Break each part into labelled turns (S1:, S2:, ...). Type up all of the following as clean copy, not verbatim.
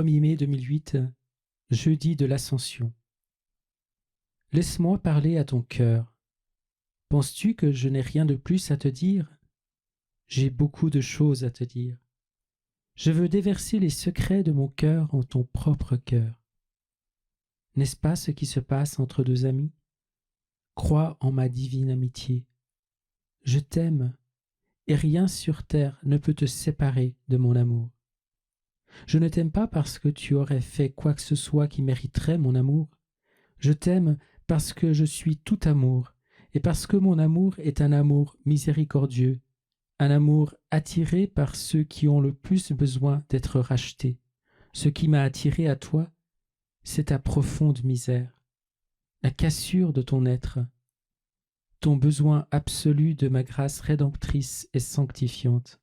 S1: 1er mai 2008, jeudi de l'Ascension. Laisse-moi parler à ton cœur. Penses-tu que je n'ai rien de plus à te dire? J'ai beaucoup de choses à te dire. Je veux déverser les secrets de mon cœur en ton propre cœur. N'est-ce pas ce qui se passe entre deux amis? Crois en ma divine amitié. Je t'aime, et rien sur terre ne peut te séparer de mon amour. Je ne t'aime pas parce que tu aurais fait quoi que ce soit qui mériterait mon amour. Je t'aime parce que je suis tout amour, et parce que mon amour est un amour miséricordieux, un amour attiré par ceux qui ont le plus besoin d'être rachetés. Ce qui m'a attiré à toi, c'est ta profonde misère, la cassure de ton être, ton besoin absolu de ma grâce rédemptrice et sanctifiante.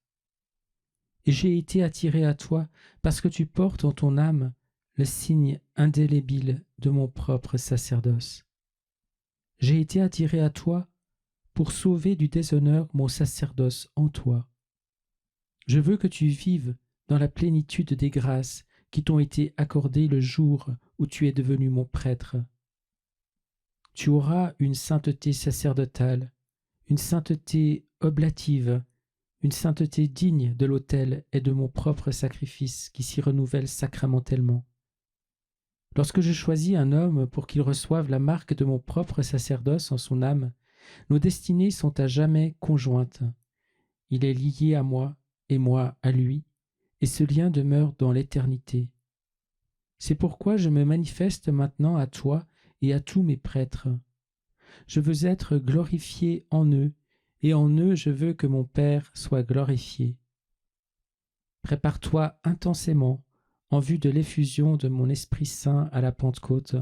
S1: Et j'ai été attiré à toi parce que tu portes en ton âme le signe indélébile de mon propre sacerdoce. J'ai été attiré à toi pour sauver du déshonneur mon sacerdoce en toi. Je veux que tu vives dans la plénitude des grâces qui t'ont été accordées le jour où tu es devenu mon prêtre. Tu auras une sainteté sacerdotale, une sainteté oblative, une sainteté digne de l'autel et de mon propre sacrifice qui s'y renouvelle sacramentellement. Lorsque je choisis un homme pour qu'il reçoive la marque de mon propre sacerdoce en son âme, nos destinées sont à jamais conjointes. Il est lié à moi et moi à lui, et ce lien demeure dans l'éternité. C'est pourquoi je me manifeste maintenant à toi et à tous mes prêtres. Je veux être glorifié en eux, et en eux je veux que mon Père soit glorifié. Prépare-toi intensément en vue de l'effusion de mon Esprit Saint à la Pentecôte.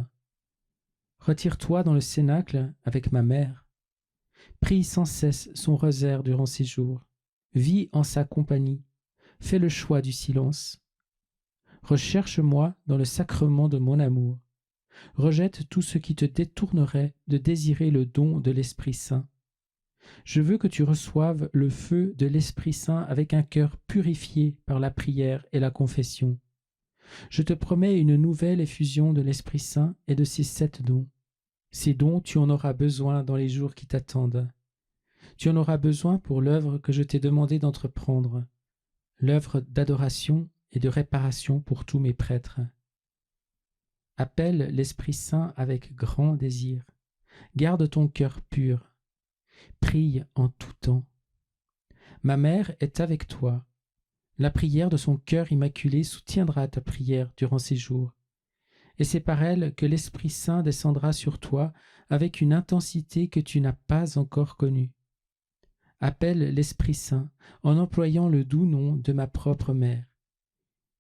S1: Retire-toi dans le cénacle avec ma mère. Prie sans cesse son rosaire durant ces jours. Vis en sa compagnie. Fais le choix du silence. Recherche-moi dans le sacrement de mon amour. Rejette tout ce qui te détournerait de désirer le don de l'Esprit Saint. Je veux que tu reçoives le feu de l'Esprit Saint avec un cœur purifié par la prière et la confession. Je te promets une nouvelle effusion de l'Esprit Saint et de ses 7 dons. Ces dons, tu en auras besoin dans les jours qui t'attendent. Tu en auras besoin pour l'œuvre que je t'ai demandé d'entreprendre, l'œuvre d'adoration et de réparation pour tous mes prêtres. Appelle l'Esprit Saint avec grand désir. Garde ton cœur pur. Prie en tout temps. Ma mère est avec toi. La prière de son cœur immaculé soutiendra ta prière durant ces jours. Et c'est par elle que l'Esprit Saint descendra sur toi avec une intensité que tu n'as pas encore connue. Appelle l'Esprit Saint en employant le doux nom de ma propre mère.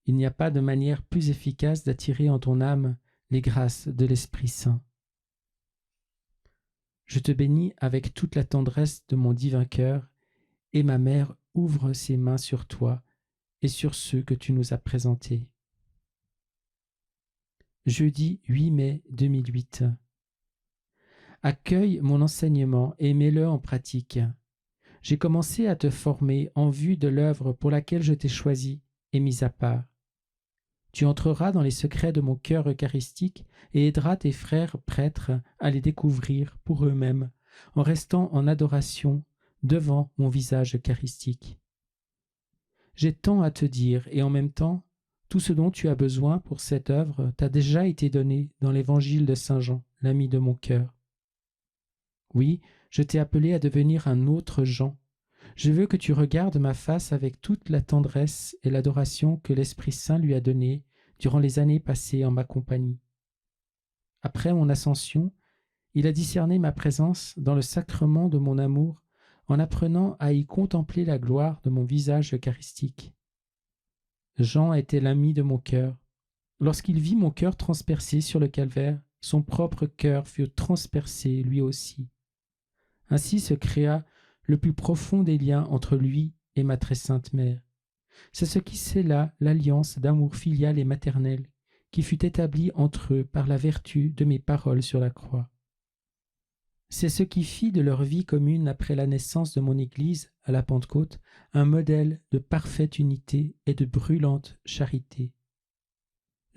S1: Il n'y a pas de manière plus efficace d'attirer en ton âme les grâces de l'Esprit Saint. Je te bénis avec toute la tendresse de mon divin cœur, et ma mère ouvre ses mains sur toi et sur ceux que tu nous as présentés. Jeudi 8 mai 2008. Accueille mon enseignement et mets-le en pratique. J'ai commencé à te former en vue de l'œuvre pour laquelle je t'ai choisi et mis à part. Tu entreras dans les secrets de mon cœur eucharistique et aideras tes frères prêtres à les découvrir pour eux-mêmes en restant en adoration devant mon visage eucharistique. J'ai tant à te dire et en même temps, tout ce dont tu as besoin pour cette œuvre t'a déjà été donné dans l'évangile de Saint Jean, l'ami de mon cœur. Oui, je t'ai appelé à devenir un autre Jean. Je veux que tu regardes ma face avec toute la tendresse et l'adoration que l'Esprit Saint lui a donnée durant les années passées en ma compagnie. Après mon ascension, il a discerné ma présence dans le sacrement de mon amour en apprenant à y contempler la gloire de mon visage eucharistique. Jean était l'ami de mon cœur. Lorsqu'il vit mon cœur transpercé sur le calvaire, son propre cœur fut transpercé lui aussi. Ainsi se créa le plus profond des liens entre lui et ma très sainte mère. C'est ce qui scella l'alliance d'amour filial et maternel qui fut établie entre eux par la vertu de mes paroles sur la croix. C'est ce qui fit de leur vie commune après la naissance de mon Église à la Pentecôte un modèle de parfaite unité et de brûlante charité.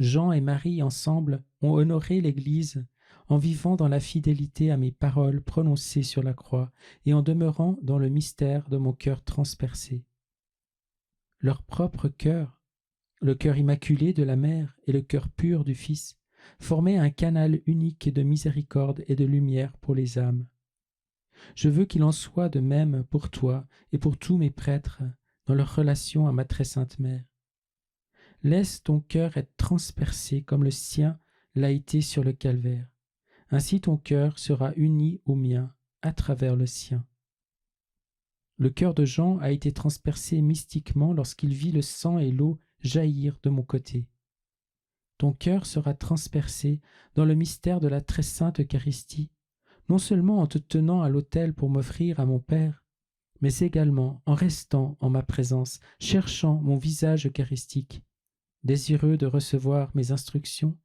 S1: Jean et Marie ensemble ont honoré l'Église en vivant dans la fidélité à mes paroles prononcées sur la croix et en demeurant dans le mystère de mon cœur transpercé. Leur propre cœur, le cœur immaculé de la Mère et le cœur pur du Fils, formaient un canal unique de miséricorde et de lumière pour les âmes. Je veux qu'il en soit de même pour toi et pour tous mes prêtres dans leur relation à ma très sainte Mère. Laisse ton cœur être transpercé comme le sien l'a été sur le calvaire. Ainsi ton cœur sera uni au mien à travers le sien. Le cœur de Jean a été transpercé mystiquement lorsqu'il vit le sang et l'eau jaillir de mon côté. Ton cœur sera transpercé dans le mystère de la très sainte Eucharistie, non seulement en te tenant à l'autel pour m'offrir à mon Père, mais également en restant en ma présence, cherchant mon visage eucharistique, désireux de recevoir mes instructions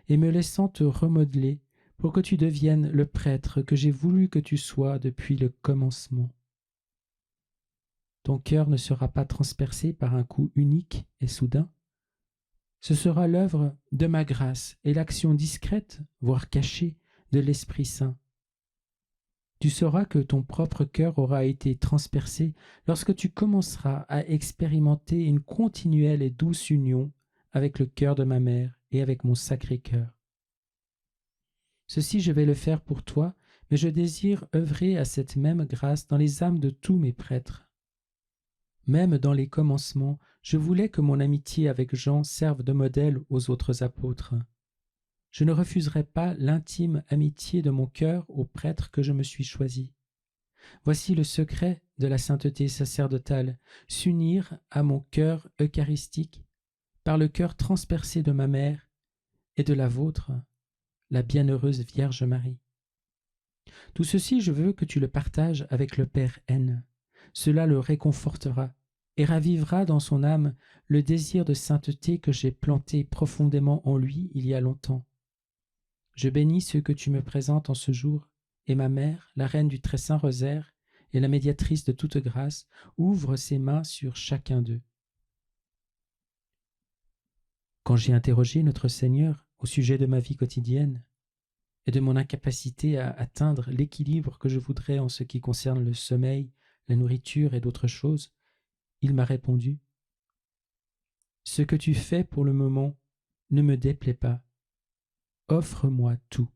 S1: et me laissant te remodeler pour que tu deviennes le prêtre que j'ai voulu que tu sois depuis le commencement. Ton cœur ne sera pas transpercé par un coup unique et soudain. Ce sera l'œuvre de ma grâce et l'action discrète, voire cachée, de l'Esprit Saint. Tu sauras que ton propre cœur aura été transpercé lorsque tu commenceras à expérimenter une continuelle et douce union avec le cœur de ma mère et avec mon sacré cœur. Ceci je vais le faire pour toi, mais je désire œuvrer à cette même grâce dans les âmes de tous mes prêtres. Même dans les commencements, je voulais que mon amitié avec Jean serve de modèle aux autres apôtres. Je ne refuserai pas l'intime amitié de mon cœur aux prêtres que je me suis choisi. Voici le secret de la sainteté sacerdotale, s'unir à mon cœur eucharistique par le cœur transpercé de ma mère et de la vôtre, la bienheureuse Vierge Marie. Tout ceci, je veux que tu le partages avec le Père N. Cela le réconfortera et ravivera dans son âme le désir de sainteté que j'ai planté profondément en lui il y a longtemps. Je bénis ceux que tu me présentes en ce jour, et ma mère, la reine du très saint rosaire et la médiatrice de toute grâce, ouvre ses mains sur chacun d'eux. Quand j'ai interrogé notre Seigneur au sujet de ma vie quotidienne et de mon incapacité à atteindre l'équilibre que je voudrais en ce qui concerne le sommeil, la nourriture et d'autres choses, il m'a répondu : « Ce que tu fais pour le moment ne me déplaît pas. Offre-moi tout. »